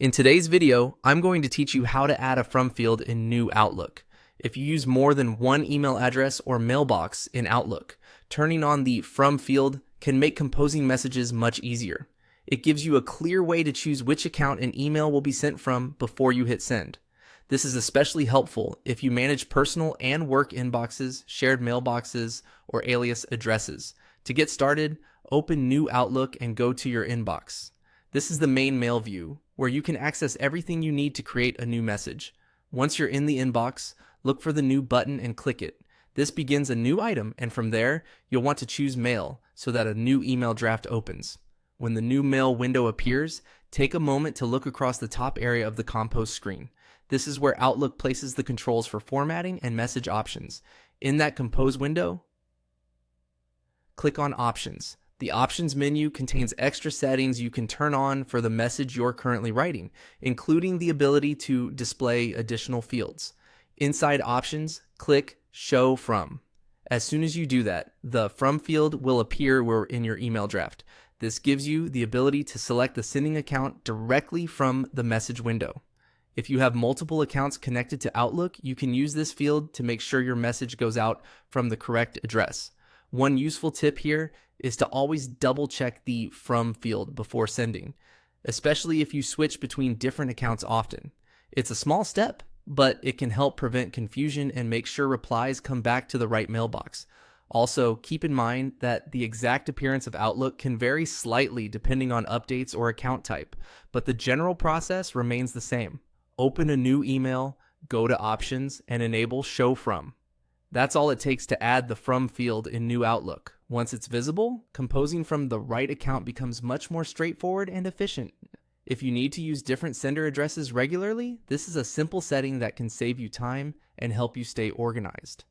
In today's video, I'm going to teach you how to add a from field in New Outlook. If you use more than one email address or mailbox in Outlook, turning on the from field can make composing messages much easier. It gives you a clear way to choose which account an email will be sent from before you hit send. This is especially helpful if you manage personal and work inboxes, shared mailboxes, or alias addresses. To get started, open New Outlook and go to your inbox. This is the main mail view, where you can access everything you need to create a new message. Once you're in the inbox, look for the new button and click it. This begins a new item, and from there, you'll want to choose Mail so that a new email draft opens. When the new mail window appears, take a moment to look across the top area of the Compose screen. This is where Outlook places the controls for formatting and message options. In that Compose window, click on Options. The Options menu contains extra settings you can turn on for the message you're currently writing, including the ability to display additional fields. Inside Options, click Show From. As soon as you do that, the From field will appear in your email draft. This gives you the ability to select the sending account directly from the message window. If you have multiple accounts connected to Outlook, you can use this field to make sure your message goes out from the correct address. One useful tip here is to always double check the from field before sending, especially if you switch between different accounts often. It's a small step, but it can help prevent confusion and make sure replies come back to the right mailbox. Also, keep in mind that the exact appearance of Outlook can vary slightly depending on updates or account type, but the general process remains the same. Open a new email, go to Options, and enable Show From. That's all it takes to add the from field in New Outlook. Once it's visible, composing from the right account becomes much more straightforward and efficient. If you need to use different sender addresses regularly, this is a simple setting that can save you time and help you stay organized.